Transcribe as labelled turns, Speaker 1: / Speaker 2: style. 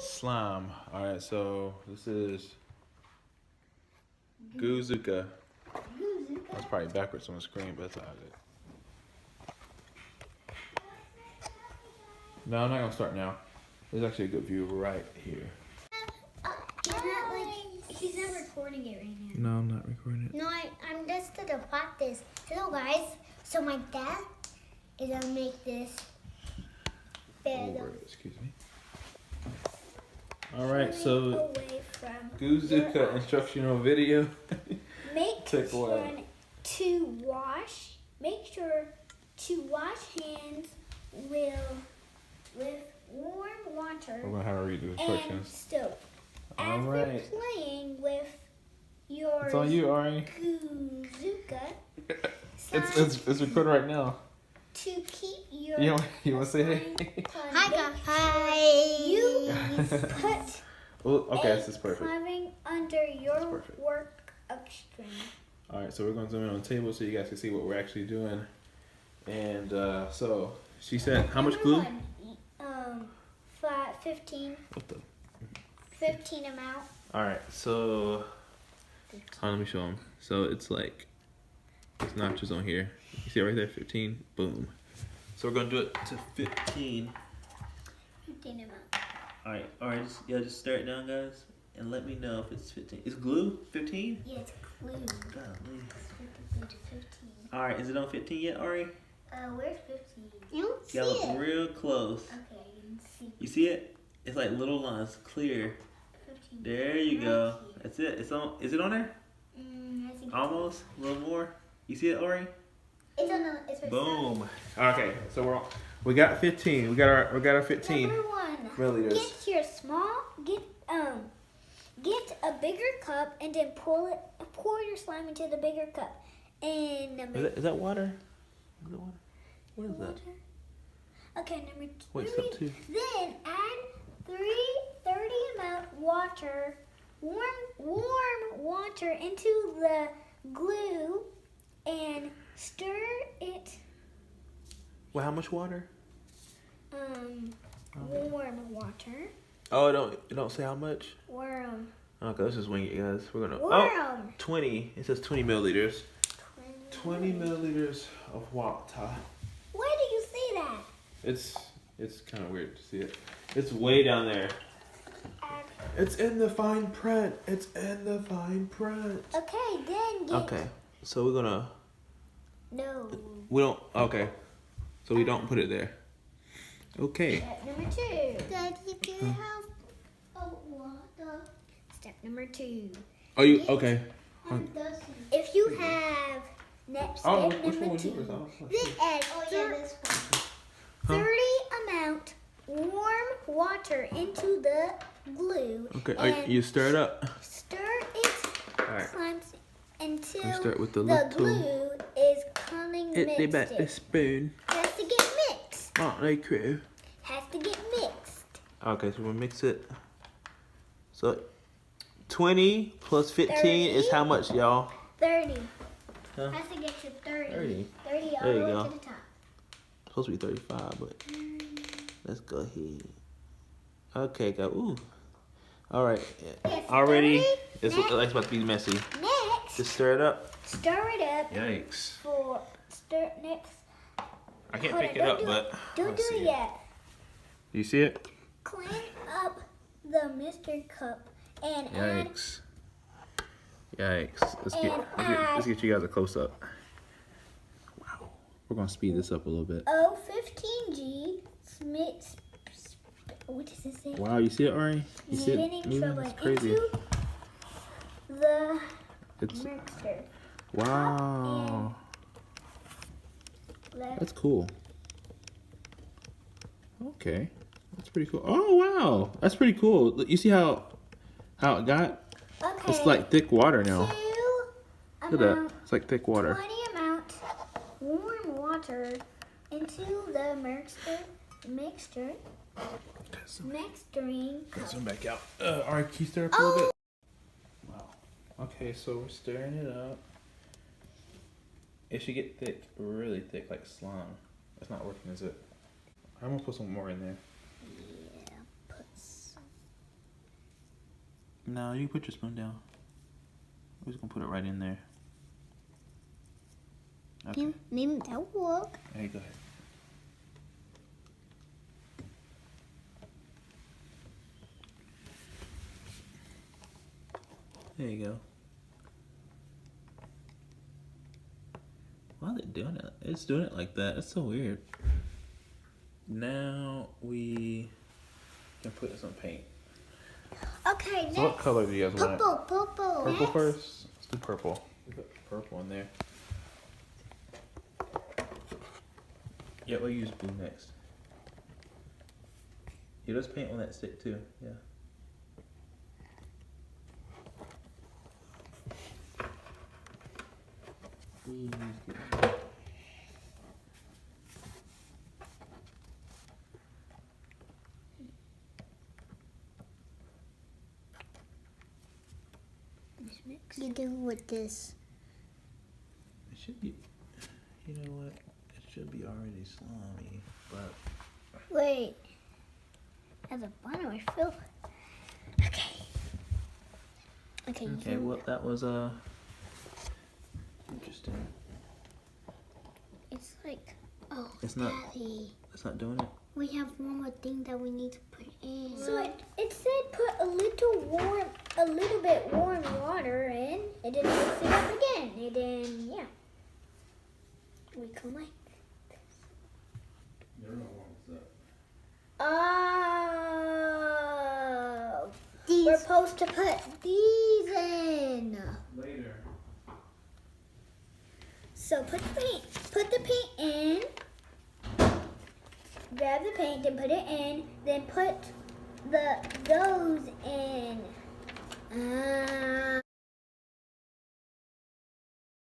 Speaker 1: slime. Alright, so this is Goozuka. That's probably backwards on the screen, but that's all good. No, I'm not gonna start now. There's actually a good view right here.
Speaker 2: He's not recording it right now.
Speaker 1: No, I'm not recording it.
Speaker 2: No, I'm just gonna practice. Hello guys. So my dad is gonna make this bed.
Speaker 1: Excuse me. Alright, so
Speaker 2: away from
Speaker 1: Goozuka instructional video.
Speaker 2: Make
Speaker 1: Take
Speaker 2: sure
Speaker 1: away.
Speaker 2: to wash. Make sure to wash hands with warm water
Speaker 1: We're gonna have to read the
Speaker 2: and
Speaker 1: instructions.
Speaker 2: soap.
Speaker 1: All
Speaker 2: After
Speaker 1: right.
Speaker 2: playing with your
Speaker 1: It's on you, Ari.
Speaker 2: Goozuka,
Speaker 1: It's recording right now.
Speaker 2: to keep your
Speaker 1: You want to say hey?
Speaker 2: Hi guys. You put
Speaker 1: Well, okay, this is perfect.
Speaker 2: covering under your
Speaker 1: perfect.
Speaker 2: work string.
Speaker 1: All right, so we're gonna zoom in on the table so you guys can see what we're actually doing. And so she said, how much glue?
Speaker 2: 15.
Speaker 1: What the?
Speaker 2: 15 amount.
Speaker 1: All right, so let me show them. So it's like there's notches on here. You see it right there, 15. Boom. So we're gonna do it to 15.
Speaker 2: 15 amount.
Speaker 1: All right, just stare it down, guys, and let me know if it's 15. Is glue 15?
Speaker 2: Yeah, it's glue.
Speaker 1: Golly.
Speaker 2: It's 15.
Speaker 1: All right, is it on 15 yet, Ari?
Speaker 2: Where's 15? You don't see
Speaker 1: You gotta
Speaker 2: it.
Speaker 1: look real close.
Speaker 2: Okay, you can see.
Speaker 1: You see it? It's like little lines, clear.
Speaker 2: 15.
Speaker 1: There you go. That's it. It's on. Is it on there?
Speaker 2: I think
Speaker 1: Almost. A little more. You see it, Ari?
Speaker 2: it's on the. It's right
Speaker 1: Boom. Okay, so we got 15. We got our 15
Speaker 2: Number 1.
Speaker 1: milliliters.
Speaker 2: Get your get a bigger cup and then pour your slime into the bigger cup. And number
Speaker 1: Is that water? Is it water? What is that?
Speaker 2: water. Okay, number 2.
Speaker 1: Wait, step 2.
Speaker 2: Then add 30 amount water, warm water into the glue and stir it.
Speaker 1: Well, how much water?
Speaker 2: Warm water.
Speaker 1: Oh, it don't say how much.
Speaker 2: Warm.
Speaker 1: Okay, let's just wing it, guys. We're gonna.
Speaker 2: Warm.
Speaker 1: Oh, 20. It says 20 milliliters. 20 milliliters of water.
Speaker 2: Where do you see that?
Speaker 1: It's kind of weird to see it. It's way down there. It's in the fine print. It's in the fine print.
Speaker 2: Okay, then get.
Speaker 1: Okay, so we're gonna.
Speaker 2: No.
Speaker 1: We don't. Okay, so we don't put it there. Okay.
Speaker 2: Step number 2. Daddy, do you have water? Step number 2.
Speaker 1: Oh, you okay?
Speaker 2: If you have step
Speaker 1: which
Speaker 2: number
Speaker 1: one
Speaker 2: 2,
Speaker 1: was
Speaker 2: then add 30 amount warm water into the glue.
Speaker 1: Okay, you stir it up.
Speaker 2: Stir it
Speaker 1: Alright.
Speaker 2: until
Speaker 1: You start with the
Speaker 2: the
Speaker 1: little.
Speaker 2: glue is coming
Speaker 1: Hit the back the
Speaker 2: mixed.
Speaker 1: spoon.
Speaker 2: Has to get mixed.
Speaker 1: Motley Crew.
Speaker 2: Has to get mixed.
Speaker 1: Okay, so we'll mix it. So 20 plus 15 is
Speaker 2: 30.
Speaker 1: how much, y'all?
Speaker 2: 30.
Speaker 1: Huh?
Speaker 2: Has to get to 30.
Speaker 1: 30.
Speaker 2: 30 all
Speaker 1: There you
Speaker 2: the way
Speaker 1: go.
Speaker 2: to the top.
Speaker 1: Supposed to be 35, but let's go ahead. Okay, go. Ooh. All right.
Speaker 2: Yes,
Speaker 1: Already,
Speaker 2: 30.
Speaker 1: it's
Speaker 2: Next.
Speaker 1: about to be messy.
Speaker 2: Next,
Speaker 1: Just stir it up.
Speaker 2: stir it up
Speaker 1: Yikes.
Speaker 2: for stir next.
Speaker 1: I can't
Speaker 2: Hold
Speaker 1: pick
Speaker 2: on,
Speaker 1: it
Speaker 2: don't
Speaker 1: up,
Speaker 2: do
Speaker 1: but
Speaker 2: Don't
Speaker 1: let's
Speaker 2: do
Speaker 1: see
Speaker 2: it yet.
Speaker 1: You see it?
Speaker 2: Clean up the mustard cup and add.
Speaker 1: Yikes. Yikes. Let's get you guys a close up. Wow. We're gonna speed this up a little bit.
Speaker 2: 15G what does it say?
Speaker 1: Wow, you see it, Ari? You see
Speaker 2: Spinning
Speaker 1: it moving?
Speaker 2: trouble
Speaker 1: It's crazy.
Speaker 2: into the
Speaker 1: It's
Speaker 2: mixer.
Speaker 1: wow.
Speaker 2: Left.
Speaker 1: That's cool. Okay, that's pretty cool. Oh wow, that's pretty cool. Look, you see how it got?
Speaker 2: Okay.
Speaker 1: It's like thick water now.
Speaker 2: 2
Speaker 1: Look at that.
Speaker 2: amount,
Speaker 1: It's like thick water.
Speaker 2: 20 amount warm water into the mixture. Mixturing.
Speaker 1: Zoom back out. All right, can you stir up a little bit? Wow. Okay, so we're stirring it up. It should get thick, really thick, like slime. It's not working, is it? I'm gonna put some more in there.
Speaker 2: Yeah, put some.
Speaker 1: No, you can put your spoon down. We're just gonna put it right in there. Okay.
Speaker 2: Maybe that will work.
Speaker 1: Hey, go ahead. There you go. Why are they doing it? It's doing it like that. That's so weird. Now we can put some paint.
Speaker 2: Okay, next.
Speaker 1: So what color do you guys want?
Speaker 2: Purple.
Speaker 1: Purple
Speaker 2: Next.
Speaker 1: first? Let's do purple. We put purple in there. Yeah, we'll use blue next. Yeah, let's paint on that stick too. Yeah.
Speaker 2: You do with this.
Speaker 1: It should be, you know what? It should be already slimy, but.
Speaker 2: Wait. As a bottom, I feel. Okay.
Speaker 1: Okay, well, that was, interesting.
Speaker 2: It's like, oh,
Speaker 1: It's not-
Speaker 2: Daddy.
Speaker 1: It's not doing it.
Speaker 2: We have one more thing that we need to put in.
Speaker 3: So it said put a little bit warm water in, and then mix it up again, and then yeah, we can like. Oh, we're supposed to put these in.
Speaker 1: Later.
Speaker 3: So put the paint in. Grab the paint, then put it in, then put those in.